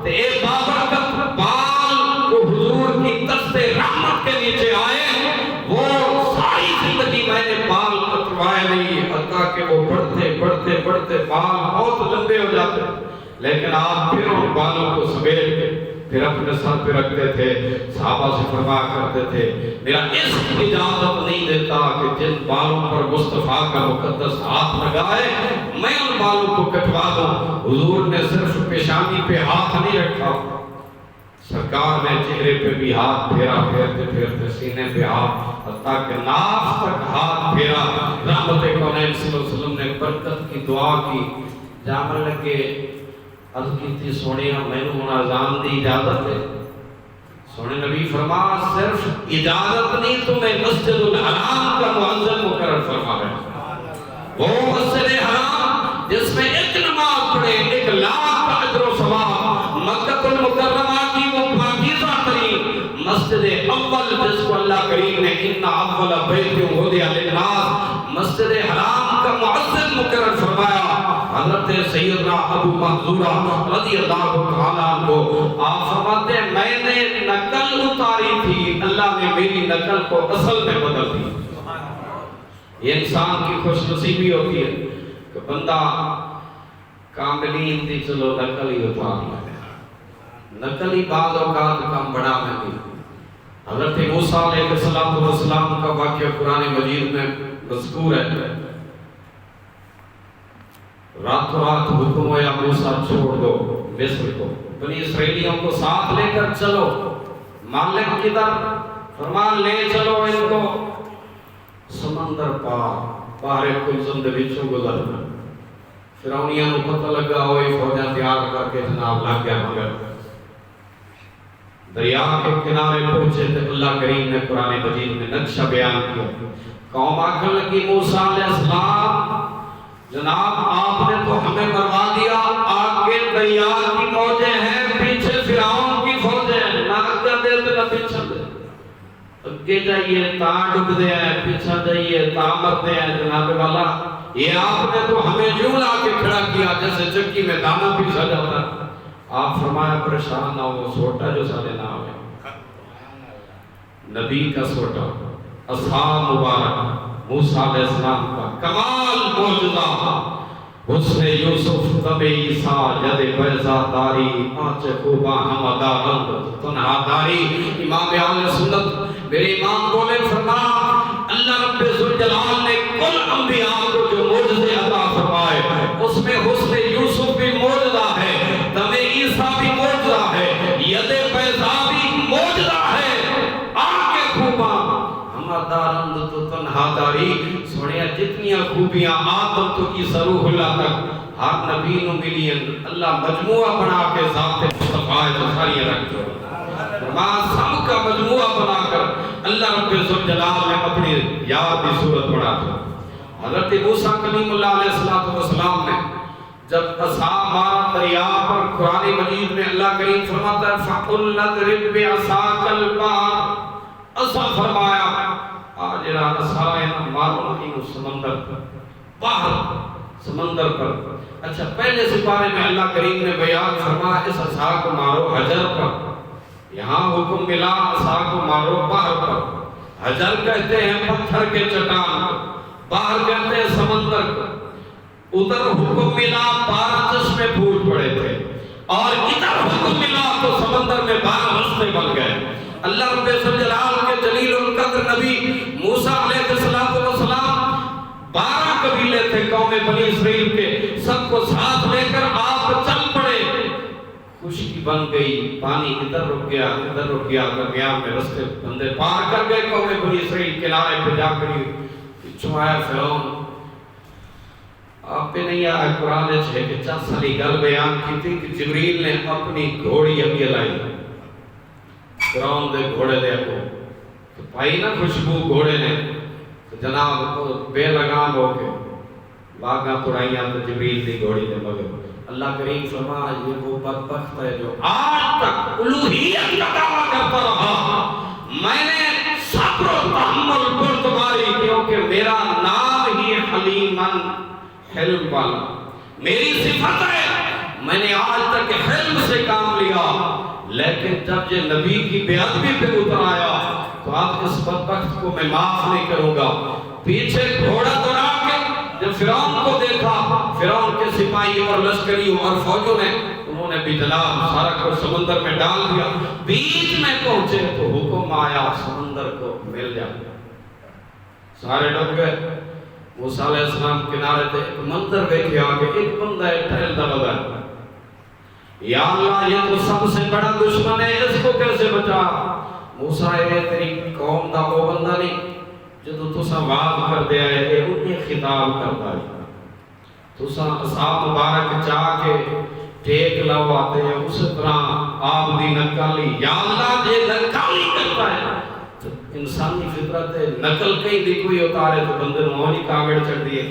تے اے بابرکت بال کو حضور کی دست رحمت کے نیچے آئے، وہ ساری زندگی میں نے بال کٹوائے نہیں، حتیٰ کہ وہ بڑھتے بڑھتے بڑھتے بال بہت لمبے ہو جاتے، لیکن آپ پھر ان بالوں کو سمیٹ کے پھر اپنے سر پہ رکھتے تھے، صحابہ سے فرمایا کرتے تھے میرا عشق اجازت نہیں دیتا کہ جن بالوں پر مصطفیٰ کا مقدس ہاتھ لگائے میں ان بالوں کو کٹوا دوں۔ حضور نے صرف پیشانی پہ ہاتھ نہیں رکھا، سرکار نے چہرے پہ بھی ہاتھ پھیرا، پھیرتے پھیرتے سینے پہ ہاتھ، حتیٰ کہ ناف تک ہاتھ پھیرا۔ رحمت کونین صلی اللہ علیہ وسلم نے برکت کی دعا کی، جامن لگے عرض کی تھی سونیا میں نے ہونا اذان دی اجازت ہے؟ سونے نبی فرما صرف اجازت نہیں تمہیں مسجد الحرام کا مؤذن مقرر فرما ہے، وہ مسجد حرام جس میں ایک نماز پڑھے 1,00,000 کا اجر و ثواب، مکہ المکرمہ کی وہ پاکیزہ ترین مسجد اول جس کو اللہ کریم نے ان اول بیت وضع للناس مسجد حرام کا مؤذن مقرر فرمایا۔ حضرت سیدنا ابو محذورہ رضی اللہ تعالیٰ عنہ آپ فرماتے ہیں میں نے نقل اتاری تھی، اللہ نے میری نقل کو اصل میں بدل دی۔ یہ انسان کی خوش نصیبی ہوتی ہے کہ بندہ کاملین دی چلو نقل ہی اتار لے، نقل ہی بعض اوقات کام بڑا نہیں۔ حضرت موسیٰ علیہ السلام کا واقعہ قرآن مجید میں مذکور ہے، راتوں رات حکم ہوا موسیٰ چھوڑ دو مصر کو، بنی اسرائیلیوں کو ساتھ لے کر چلو، مالک کدھر؟ فرمان لے چلو ان کو سمندر پار باہر کلزم دے وچوں گزرنا۔ فرعونیاں نو پتہ لگا ہوئے فوجاں تیار کر کے جناب لگ گیا مگر دریا کے کنارے پہنچے تو اللہ کریم نے قرآن مجید میں نقشہ بیان کیا، قوم آکھنے لگی موسیٰ علیہ السلام جناب آپ نے تو ہمیں مروا دیا، آگے دریا کی موجیں ہیں پیچھے فرعون کی فوجیں ہیں، نہ آگے دے نہ پیچھے دے، اگے جائیے تا ڈب دے ہیں، پیچھے جائیے تا مر دے ہیں۔ جناب والا یہ آپ نے تو ہمیں یوں لا کے کھڑا کیا جیسے چکی میں دانا پیسا جاتا ہے۔ آپ فرمایا پریشان نہ ہو، سوٹا جو سارے نام ہے نبی کا سوٹا، اصحاب مبارک موسیٰ علیہ السلام کا کمال معجزہ، حسن یوسف تب عیسیٰ ید بیضا داری آنچ خوبا ہمدہ رند تنہا داری۔ امام اہل سنت میرے امام بولے فرما اللہ رب ذوالجلال نے کل انبیاء کو جو معجزے عطا فرمائے اس میں حسن یوسف بھی معجزہ ہے، تب عیسیٰ بھی معجزہ ہے، ید بیضا بھی معجزہ ہے، آنچ خوبا ہمدہ رند تو تنہا داری۔ سوڑیا جتنی خوبیاں آدم تو عیسیٰ روح اللہ تک ہر نبی نو ملی اللہ مجموعہ بنا کے ذات مصطفیٰ تو ساری رکھ دو سب کا مجموعہ بنا کر اللہ رب ذوالجلال نے اپنی یاد کی صورت بنا دو. حضرت موسیٰ کلیم اللہ علیہ السلام نے جب عصا مارا دریا پر قرآن مجید میں اللہ کریم فرماتا ہے فَقُلْ نَضْرِبْ بِعَصَاكَ الْبَحْرَ عصا فرمایا آج عصا مارو نہیں سمندر پر باہر سمندر پر. اچھا پہلے سپارے میں اللہ کریم نے بیان فرمایا اس عصا کو مارو حجر پر. یہاں حکم ملا عصا کو مارو باہر پر. حجر کہتے ہیں پتھر کے چٹان کو, باہر کہتے ہیں سمندر کو. ادھر حکم ملا 12 چشمے پھوٹ پڑے تھے اور ادھر حکم ملا تو سمندر میں 12 رستے بن گئے. اللہ رب ذوالجلال کے جلیل القدر نبی موسیٰ علیہ السلام 12 قبیلے تھے قوم بنی اسرائیل کے, سب کو ساتھ لے کر آپ چل پڑے. خشکی بن گئی, پانی ادھر رک گیا ادھر رک گیا, درمیان میں رستے بندے پار کر گئے قوم بنی اسرائیل. کنارے پہ جا کر پچھوں آیا فرعون. آپ پہ نہیں آیا قرآن ہے کہ 4 سالی گل بیان کی تھی کہ جبریل نے اپنی گھوڑی اگے لائی فرعون دے گھوڑے دے کو تو پائی نا خوشبو گھوڑے نے تو جناب بے لگام ہو کے باغاں توڑائیاں تو جبریل دی گھوڑی دے مگر. اللہ کریم فرما یہ وہ بدبخت ہے جو آج تک الوہیت کا دعویٰ کرتا رہا. میں نے صبر و تحمل پر تمہاری کیونکہ میرا نام ہی حلیمن حلم والا میری صفت ہے. میں نے آج تک حلم سے کام لیا, لیکن جب یہ نبی کی بے ادبی پہ اتر آیا تو آپ اس بدبخت کو میں معاف نہیں کروں گا. پیچھے گھوڑا دوڑا کے جب فرعون کو دیکھا, فرعون کے سپاہی اور لشکریوں اور فوجوں نے انہوں نے بھی جناب سارا کو سمندر میں ڈال دیا. بیچ میں پہنچے تو حکم آیا سمندر کو مل جا, سارے ڈب گئے. موسیٰ علیہ السلام کنارے تھے, ایک منظر دیکھے آگے ایک بندہ ہے ٹھہرتا لگا, یا اللہ یہ تو سب سے بڑا دشمن ہے, اس کو کیسے بچا. موسیٰ یہ تیری قوم دا وہ بندہ نہیں جدو تسا وعد کر دیا ہے کہ انہیں خطاب کرتا ہے تسا اصحاب مبارک چاہ کے ٹیک لاؤ آتے ہیں اسی طرح آپ دی نکالی. یا اللہ یہ نکالی کرتا ہے, انسانی فطرت ہے نقل کہیں دی کوئی اتارے تو بندے نوانی کاغڑ چڑھ دیئے.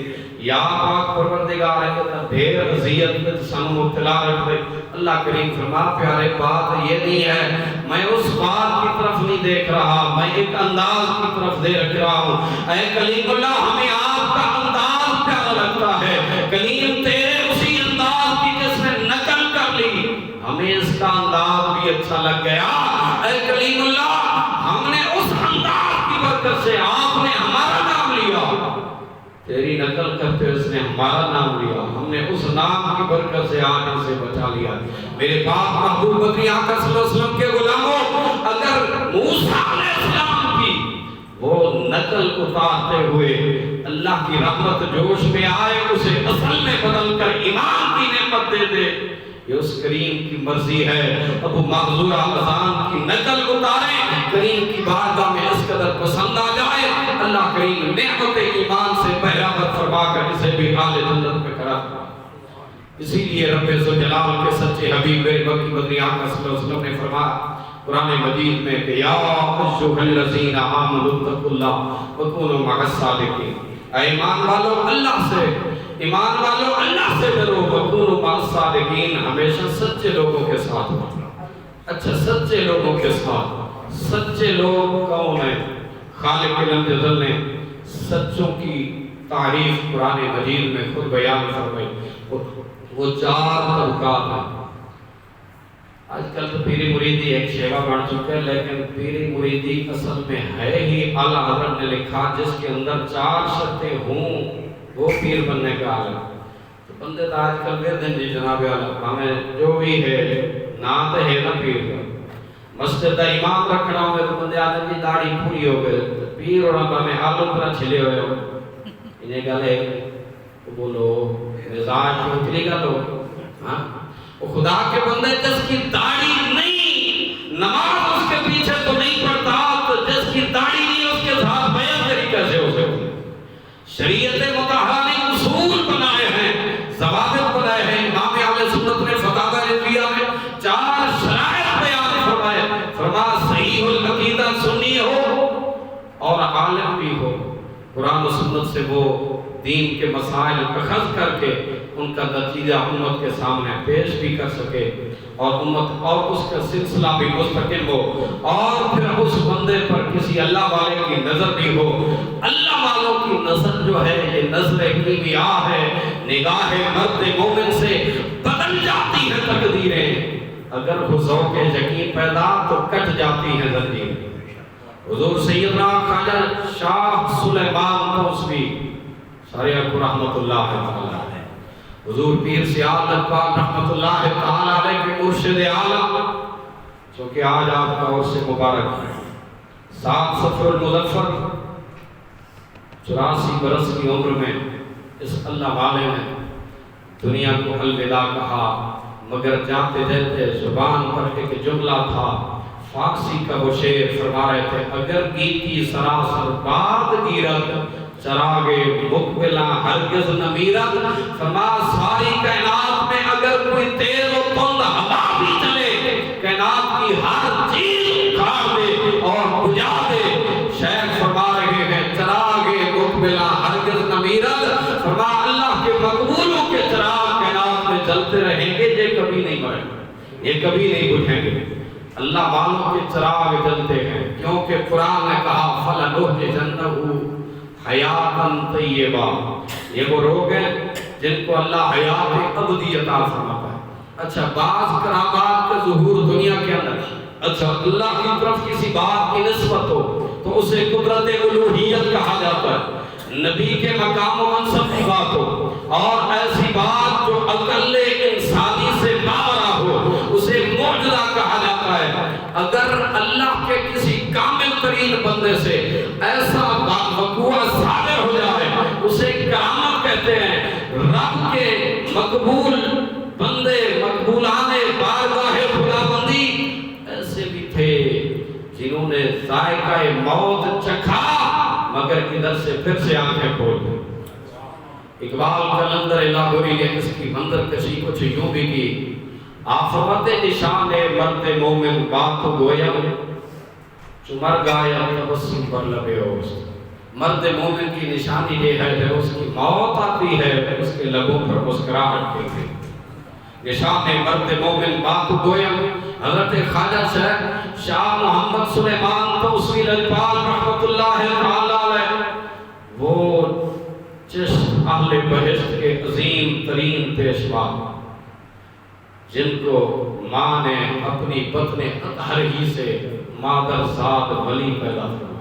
یا پاک پروردگار ہے کہ دیر عذیت میں سانو مبتلا رکھ دے. اللہ کریم فرما پیارے بات یہ نہیں ہے میں اس بات کی طرف نہیں دیکھ رہا, میں ایک انداز کی طرف دیکھ رہا ہوں. اے کلیم اللہ ہمیں آپ کا انداز پیارا لگتا ہے. کلیم تیرے اسی انداز کی جس نے نقل کر لی, ہمیں اس کا انداز بھی اچھا لگ گیا. اے کلیم اللہ ہم نے اس انداز کی برکت سے آپ نے ہمارا نام لیا, تیری نقل کرتے اس نے ہمارا نام لیا, ہم نے اس نام کی برکت سے آنے سے بچا لیا. میرے پاک محبوب بدری آقا صلی اللہ علیہ وسلم کے غلاموں, اگر موسیٰ علیہ السلام کی وہ نقل اتارتے ہوئے اللہ کی رحمت جوش میں آئے اسے اصل میں بدل کر ایمان کی نعمت دے دے, یہ اس کریم کی مرضی ہے. ابو محذورہ اذان کی نقل اتارے, کریم کی بارگاہ میں اس قدر پسند آ جائے, اللہ کریم نعمت ایمان سے بہرامت فرما کر اسے بھی حال جنت میں کرا. اسی لیے رب ذوالجلال کے سچے حبیب مکی بدری آقا صلی اللہ علیہ وسلم نے فرمایا قرآن مجید میں کہ یا ایھا الذین آمنوا اتقوا اللہ وکونوا مع الصادقین. اے ایمان والو اللہ سے, ایمان والو اللہ سے ڈرو, وکونوا مع الصادقین ہمیشہ سچے لوگوں کے ساتھ ہو. اچھا سچے لوگوں کے ساتھ, سچے لوگ کون ہیں؟ خالق علم جزل نے سچوں کی تعریف قرآن مجید میں خود بیان فرمائی. وہ 4 طبقات ہیں. آج کل تو پیری مریدی ایک شیوا بڑھ چکا ہے, لیکن پیری مریدی اصل میں ہے ہی اعلیٰ حضرت نے لکھا جس کے اندر 4 شرطیں ہوں وہ پیر بننے کا عالم. تو بندے تو آج کل بھی دن جی جناب عالم ہمیں جو بھی ہے نا تو ہے نا پیر کا. مسجد کا امام رکھنا ہوئے تو بندے آدھے جی داڑھی پوری ہو گئے, پیر اور ابا میں آلو پر چھلے ہوئے ہو. انہیں گل ہے تو بولو مزاج پوچھلی گل ہو. وہ خدا کے بندے جس کی داڑھی نہیں, نماز اس کے پیچھے تو نہیں پڑھتا, تو جس کی داڑھی نہیں اس کے ساتھ بیعت کیسے ہو سکتی. شریعت مطہرہ نے اصول بنائے ہیں، ضوابط بنائے ہیں۔ امام اہل سنت نے فتاوی رضویہ میں 4 شرائط بیان فرمائے، فرمایا صحیح العقیدہ سنی ہو اور عالم بھی ہو، قرآن و سنت سے وہ دین کے مسائل اخذ کر کے ان کا نتیجہ امت کے سامنے پیش بھی کر سکے، اور امت اور اس کا سلسلہ بھی مستقل ہو، اور پھر اس بندے پر کسی اللہ والے کی نظر بھی ہو۔ اللہ والوں کی نظر جو ہے یہ نظر کیمیاء ہے، نگاہ مرد مومن سے بدل جاتی ہے تقدیریں، اگر وہ ذوق یقین پیدا تو کٹ جاتی ہے زنجیریں۔ حضور سیدنا خواجہ شاہ سلیمان توسوی شارع کو رحمت اللہ تعالی، حضور پیر سیال اقبال رحمت اللہ تعالی علیہ کے مرشد اعلیٰ، چونکہ آج آپ کا عرص مبارک ہے، 7 صفر المظفر، 84 برس کی عمر میں اس اللہ والے نے دنیا کو الوداع کہا، مگر جاتے جاتے زبان پر ایک جملہ تھا، فارسی کا وہ شعر فرما رہے تھے، اگر گیتی سراسر باد گیرت چراغ مقبلہ ہرگز نمیرت، فرما ساری کائنات میں اگر کوئی تیز و تند ہوا بھی چلے، کائنات کی ہر چیز اکھاڑ دے اور بجھا دے۔ شیخ فرما رہے ہیں چراغ مقبلہ ہرگز نمیرت، فرما اللہ کے مقبولوں کے چراغ کائنات میں جلتے رہیں گے، یہ کبھی نہیں مریں گے، یہ کبھی نہیں بجھیں گے۔ اللہ والوں کے چراغ جلتے ہیں، کیونکہ قرآن نے کہا فَلَنُحْيِيَنَّهُ حیاتاً طیبہ، یہ وہ لوگ ہیں جن کو اللہ حیات ابدی عطا فرماتا ہے۔ اچھا، بعض کرامات کا ظہور دنیا کے اندر، اچھا اللہ کی طرف کسی بات کی نسبت ہو تو اسے قدرت الوہیت کہا جاتا ہے، نبی کے مقام و منصب کی بات ہو اور ایسی بات جو عقل انسانی سے ماورا ہو اسے معجزہ کہا جاتا ہے۔ اگر اللہ کے کسی کامل ترین بندے سے ایسا وقوع صادر ہو جائے اسے کرامت کہتے ہیں۔ رب کے مقبول بندے، مقبولان بارگاہ خداوندی ایسے بھی تھے جنہوں نے ذائقہ موت چکھا مگر ادھر سے پھر سے آنکھیں کھول دی۔ اقبال کلندر لاہوری نے اس کی منظر کشی کچھ یوں بھی کی، آفت نشان مرد مومن بات گویا جو مر گایا تبسم پر لبے اوست۔ مرد مومن کی نشانی یہ ہے کہ اس کی موت آتی ہے اس کے لبوں پر مسکراہٹ ہوتی ہے۔ نشان مرد مومن بات گویا، حضرت خواجہ شاہ محمد سلیمان توسوی اقبال رحمت اللہ تعالی علیہ، وہ چشم اہل بہشت کے عظیم ترین پیشوا جن کو ماں نے اپنی بطن اطہر ہی سے مادر ذات ولی پیدا کیا۔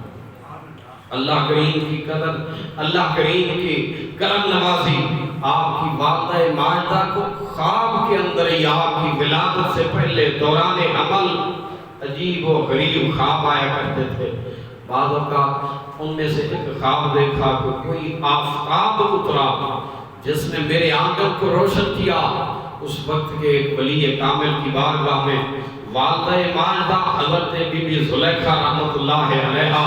اللہ کریم کی قدر، اللہ کریم کی کرم نوازی، آپ کی والدہ ماجدہ کو خواب کے اندر ہی آپ کی ولادت سے پہلے دوران حمل عجیب و غریب خواب آیا کرتے تھے۔ بعض اوقات ان میں سے ایک خواب دیکھا کہ کوئی آفتاب اترا جس نے میرے آنگن کو روشن کیا۔ اس وقت کے ایک ولی کامل کی بارگاہ میں والدہ ماجدہ حضرت بی بی زلیخا رحمت اللہ علیہا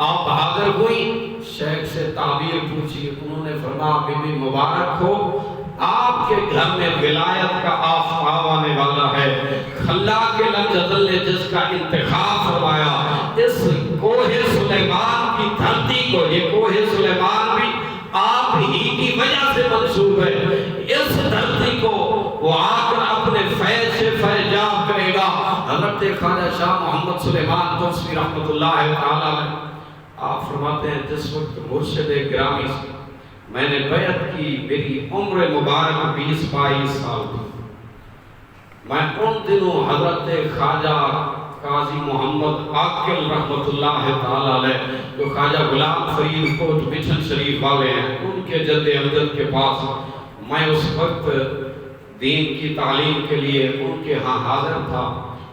آپ حاضر ہوئی، شیخ سے تعبیر پوچھی، انہوں نے فرمایا بی بی مبارک ہو، آپ کے گھر میں ولایت کا آفتاب آنے والا ہے۔ خلاق لم یزل نے جس کا انتخاب فرمایا، اس کوہ سلیمان کی دھرتی کو، یہ کوہ سلیمان بھی آپ ہی کی وجہ سے منسوب ہے، اس دھرتی کو وہ آ کر اپنے فیض سے فیضاب کرے گا۔ حضرت خواجہ شاہ محمد سلیمان توسوی رحمت اللہ تعالی علیہ آپ فرماتے ہیں جس وقت مرشد گرامی سے میں نے بیعت کی، میری عمر مبارک 20-22 سال تھی، میں ان دنوں حضرت خواجہ قاضی محمد عاقل رحمت اللہ تعالی علیہ جو خواجہ غلام فرید کوٹ مچھن شریف والے ہیں ان کے جد امجد کے پاس میں اس وقت دین کی تعلیم کے لیے ان کے ہاں حاضر تھا۔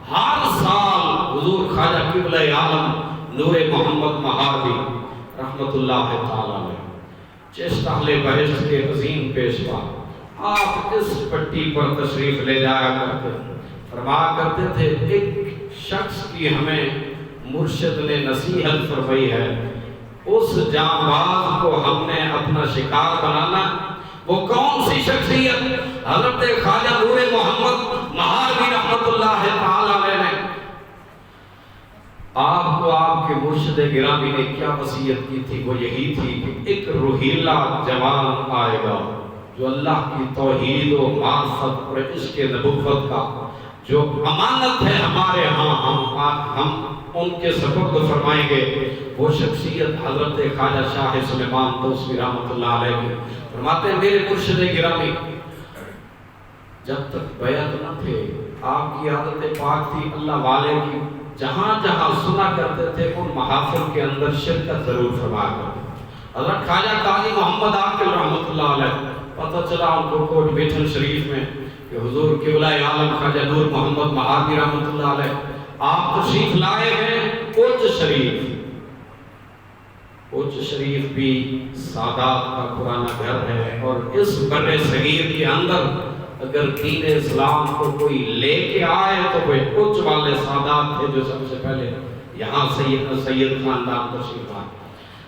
ہر سال حضور خواجہ قبلہ عالم نور محمد مہاردی رحمت اللہ تعالی علیہ چشت اہل بہشت کے عظیم پیشوا آپ اس پٹی پر تشریف لے جایا کرتے، فرمایا کرتے تھے ایک شخص کی ہمیں مرشد نے نصیحت فرمائی ہے، اس جانباز کو ہم نے اپنا شکار بنانا. وہ کون سی شخصیت؟ حضرت خواجہ نور محمد مہاروی رحمت اللہ تعالی علیہ نے آپ کو آپ کے مرشد گرامی نے کیا وصیت کی تھی؟ وہ یہی تھی کہ ایک روحیلا جوان آئے گا جو اللہ کی توحید و معرفت اور عشق نبوت کا جو امانت ہے ہمارے ہاں ہم ان کے سپرد فرمائیں گے. وہ شخصیت حضرت خواجہ شاہ سلیمان توسوی رحمت اللہ علیہ کی. فرماتے ہیں میرے مرشد گرامی جب تک بیعت نہ تھے آپ کی عادت پاک تھی اللہ والے کی جہاں جہاں سنا کرتے تھے ان محافل کے اندر شرکت ضرور فرمایا کرتے. حضرت خواجہ قاضی محمد عاقل رحمت اللہ علیہ پتہ چلا ان کو کوٹ بیٹھل شریف میں کہ حضور قبلہ عالم خواجہ نور محمد مہاروی رحمت اللہ علیہ آپ تشریف لائے ہیں. اوچ شریف بھی سادات کا پرانا گھر ہے اور اس بر صغیر کے اندر اگر دین اسلام کو کوئی لے کے آئے تو وہ اوچ والے سادات تھے جو سب سے پہلے یہاں سید خاندان تشریف لائے.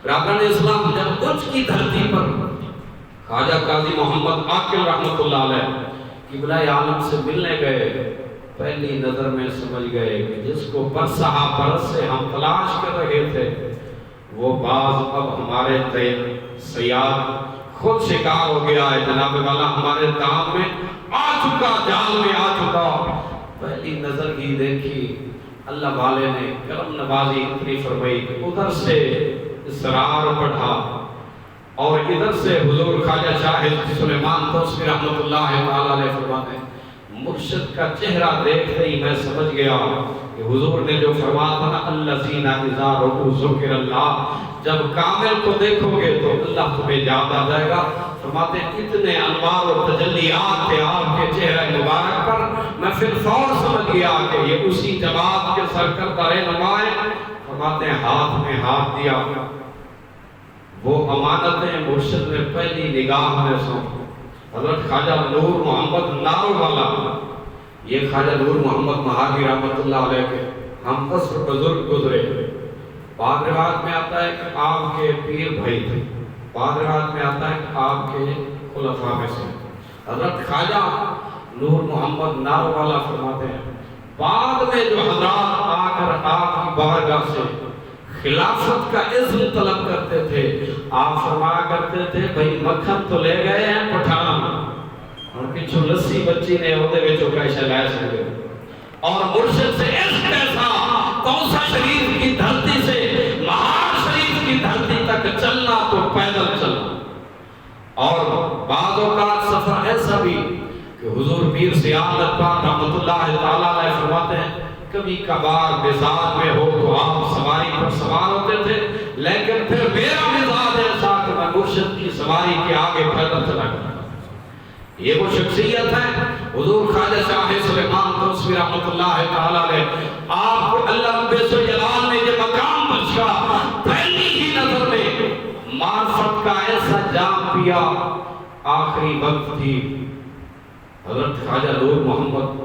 برادران اسلام جب اوچ کی دھرتی پر خواجہ قاضی محمد عاقل رحمت اللہ علیہ قبلہ عالم سے ملنے گئے پہلی نظر میں سمجھ گئے کہ جس کو برسہ برس سے ہم تلاش کر رہے تھے وہ باز اب ہمارے سیاد خود شکار ہو گیا ہے. جناب والا ہمارے دام میں آ چکا، جال میں آ چکا. پہلی نظر ہی دیکھی اللہ والے نے کرم نوازی اتنی فرمائی کہ ادھر سے اسرار بڑھا اور ادھر سے حضور خواجہ شاہ سلیمان توسوی رحمت اللہ تعالی علیہ فرماتے ہیں مرشد کا چہرہ دیکھتے ہی میں سمجھ گیا کہ حضور نے جو فرمایا تھا نا الذین اذا رؤوا ذکر اللہ، جب کامل کو دیکھو گے تو اللہ تمہیں یاد آ جائے گا. فرماتے ہیں اتنے انوار و تجلیات تھے آپ کے چہرہ مبارک پر میں پھر فور سمجھ گیا کہ یہ اسی جماعت کے سرکردہ رہنما ہے. فرماتے ہیں ہاتھ میں ہاتھ دیا، وہ امانتیں مرشد نے پہلی نگاہ میں سونپی. حضرت خواجہ نور محمد نارو والا یہ خواجہ نور محمد مہاروی رحمت اللہ علیہ کے ہم قصر بزرگ گزرے. بعض روایت میں آتا ہے کہ آپ کے پیر بھائی تھے، بعض روایت میں آتا ہے کہ آپ کے خلفاء میں سے. حضرت خواجہ نور محمد نارو والا فرماتے ہیں بعد میں جو حضرات آ کر آپ کی بارگاہ سے خلافت کا اذن طلب کرتے تھے آپ فرمایا کرتے تھے بھئی مکھن تو لے گئے ہیں پٹھان اور پچھو لسی بچی نے ہوتے وچو کیسے لائے سکے. اور مرشد سے عشق ایسا کوثر شریف کی دھرتی سے مہار شریف کی دھرتی تک چلنا تو پیدل چلنا. اور بعض اوقات سفر ایسا بھی کہ حضور پیر سیادت پاک رحمت اللہ تعالی علیہ فرماتے ہیں کبھی کبھار مزاج میں ہو تو آپ سواری پر سوار ہوتے تھے لیکن پھر میرا مزاج ایسا کہ میں مرشد کی سواری کے آگے پیدل چلا گیا. یہ وہ شخصیت ہے حضور خواجہ شاہ سلیمان توسوی رحمت اللہ تعالی علیہ. آپ کو اللہ رب الجلال نے یہ مقام بخشا پہلی ہی نظر میں معرفت کا ایسا جام پیا. آخری وقت تھی حضرت خواجہ نور محمد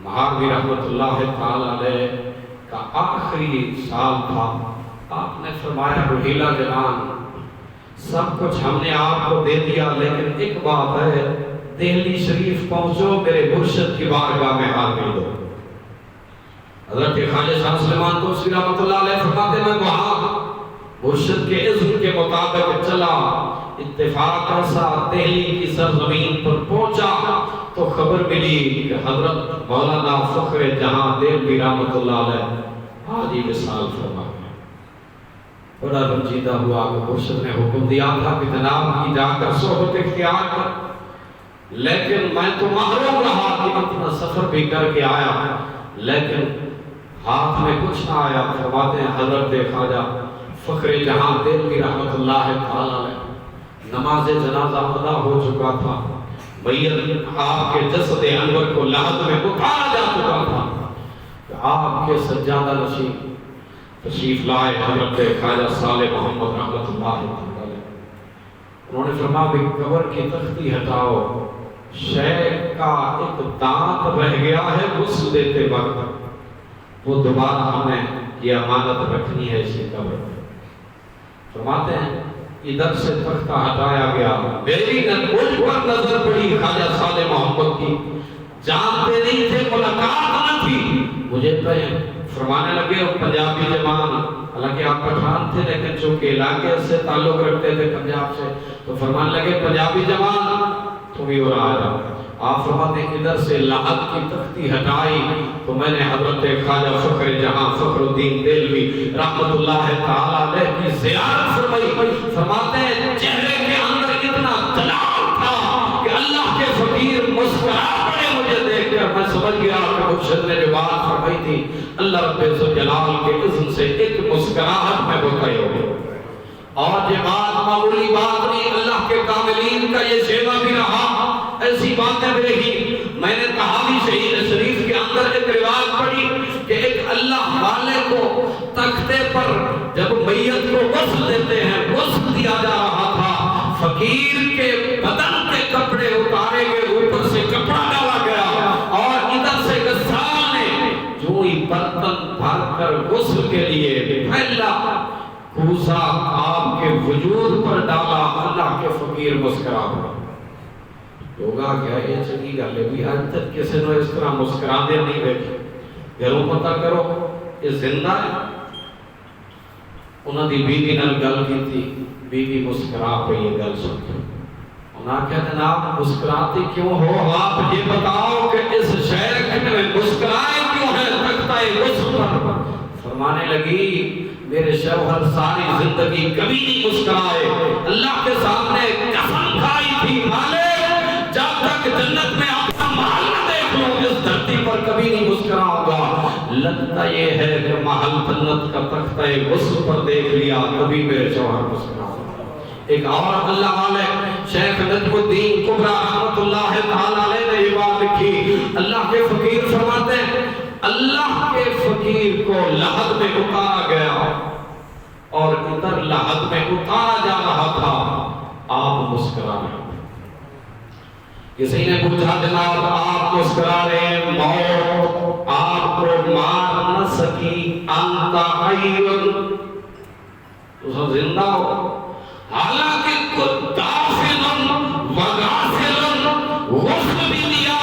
مہاروی رحمت اللہ تعالی علیہ کا آخری سال تھا. آپ نے فرمایا روحیلا جنان سب کچھ ہم نے آپ کو دے دیا لیکن ایک بات ہے دہلی شریف پہنچو میرے مرشد کی بارگاہ میں حاضر ہو. حضرت خواجہ شاہ سلیمان توسوی رحمت اللہ علیہ فرماتے میں وہاں مرشد کے اذن کے مطابق چلا. اتفاق ایسا دہلی کی سرزمین پر پہنچا تو خبر ملی کہ حضرت مولانا فخر جہاں دہلوی رحمت اللہ علیہ حاجی وصال فرما گئے. بڑا رنجیدہ ہوا کہ مرشد نے حکم دیا تھا کہ جناب کی جا کر صحبت اختیار کر لیکن میں تو محروم رہا کہ اتنا سفر بھی کر کے آیا لیکن ہاتھ میں کچھ نہ آیا. فرماتے ہیں حضرت خواجہ فخر جہاں دہلوی رحمت اللہ تعالی علیہ نماز جنازہ ادا ہو چکا تھا. میت آپ کے جسد انور کو لحد میں اٹھایا جا چکا تھا. آپ کے سجادہ نشین تشریف لائے حضرت خواجہ صالح محمد رحمت اللہ علیہ. انہوں نے فرمایا بھی قبر کی تختی ہٹاؤ شیخ کا ایک دانت رہ گیا ہے غسل دیتے وقت وہ دوبارہ ہمیں یہ امانت رکھنی ہے اسی قبر میں. فرماتے ہیں ادھر سے تختہ ہٹایا گیا، میری مجھ پر نظر پڑی خواجہ صالح محمد کی، جانتے نہیں تھے، ملاقات نہ تھی، مجھے فرمانے لگے وہ پنجابی جوان، حالانکہ آپ پٹھان تھے لیکن چونکہ علاقے سے تعلق رکھتے تھے پنجاب سے، تو فرمانے لگے پنجابی جوان تم ہی اور آ جاؤ۔ آپ فرماتے ہیں ادھر سے لحد کی تختی ہٹائی تو میں نے حضرت خواجہ فخر جہاں فخر الدین دہلوی رحمت اللہ تعالیٰ علیہ کی زیارت فرمائی۔ فرماتے ہیں چہرے کے اندر اتنا جلال تھا کہ اللہ کے فقیر مسکرا پڑے مجھے دیکھ کر، میں سمجھ گیا کہ مرشد نے جو بات فرمائی تھی اللہ رب ذوالجلال کے اذن سے ایک مسکراہٹ میں بقائی ہو گئی۔ اور یہ بات معمولی بات نہیں، اللہ کے کاملین کا یہ شیوا بھی رہا، ایسی باتیں بھی رہی۔ میں نے تحاوی شریف کے اندر ایک روایت پڑھی کہ ایک اللہ والے کو تختے پر جب میت کو غسل دیتے ہیں، غسل دیا جا رہا تھا، فقیر کے بدن کے کپڑے اتارے گئے، اوپر سے کپڑا ڈالا گیا، اور ادھر سے غسال نے جو ہی برتن بھر کر غسل کے لیے پھیلا کوزہ آپ کے وجود پر ڈالا، اللہ کے فقیر مسکرا پڑا۔ لوگا کیا یہ چنگی گل ہے بھی آج تک کسی نے اس طرح مسکرانے نہیں دیکھے، گھروں پتہ کرو یہ زندہ ہے۔ انہوں دی بیوی نال گل کی تھی، بیوی مسکرا پہ یہ گل سن کے انہاں کہا جناب مسکراتی کیوں ہو، آپ یہ بتاؤ کہ اس شیخ میں مسکرائے کیوں ہے تختہ غسل پر؟ فرمانے لگی میرے شوہر ساری زندگی کبھی نہیں مسکرائے، اللہ کے سامنے قسم کھائی تھی مالک جب تک جنت میں اپنا محل نہ دیکھ لوں اس دھرتی پر کبھی نہیں مسکراؤں گا۔ لگتا یہ ہے کہ محل جنت کا تختہ غسل پر دیکھ لیا کبھی میرے شوہر مسکراؤں گا۔ ایک اور اللہ والے شیخ نجم الدین کبرا رحمت اللہ تعالیٰ علیہ نے یہ بات لکھی، اللہ کے فقیر فرماتے ہیں اللہ کے فقیر کو لحد میں اتارا گیا اور ادھر لحد میں اتارا جا رہا تھا، آپ مسکرا رہے۔ کسی نے پوچھا جناب آپ مسکرا رہے، موت آپ کو مار نہ سکی، انت حی تو زندہ ہو، حالانکہ دافن وغافل غسل بھی دیا،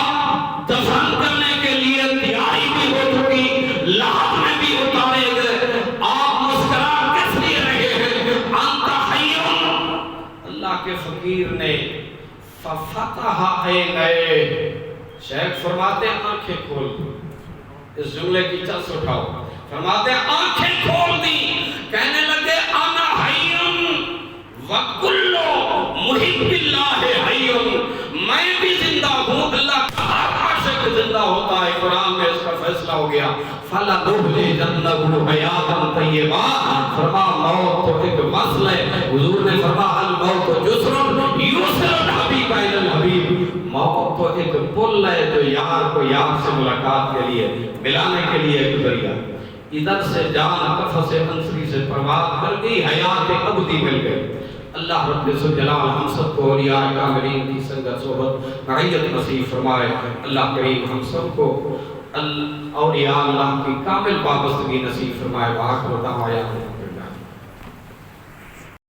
دفن کرنے کے لیے تیاری بھی ہو چکی، لحد میں بھی اتارے گئے، آپ مسکرا کس لیے رہے ہیں؟ انت حی۔ اللہ کے فقیر نے ففتح عینیہ، شیخ فرماتے ہیں آنکھیں کھول دی، اس جملے کی چس اٹھاؤ، فرماتے ہیں آنکھیں کھول دی، کہنے لگے انا حی وَكُلُّ مُحِبِّ اللَّهِ حَيٌّ، میں بھی زندہ ہوں، اللہ کا ہر عاشق زندہ ہوتا ہے، قرآن میں اس کا فیصلہ ہو گیا۔ فَلَنُحْيِيَنَّهُ حَيَاةً طَيِّبَةً، فرما موت تو ایک وصل ہے، حضور نے فرمایا الموت جسر یوصل الحبیب الی الحبیب، موت تو ایک پل ہے جو یار کو یار سے ملاقات کے لیے ملانے کے لیے ایک ذریعہ۔ ادھر سے جان قفس انصری سے پرواز کر گئی، حیات ابدی مل گئی۔ اللہ رب ذوالجلال ہم سب کو اولیاء کاملین کی سنگت صحبت معیت نصیب فرمائے۔ اللہ کریم ہم سب کو اولیاء اللہ کی کامل وابستگی نصیب فرمائے۔ وآخر دعوانا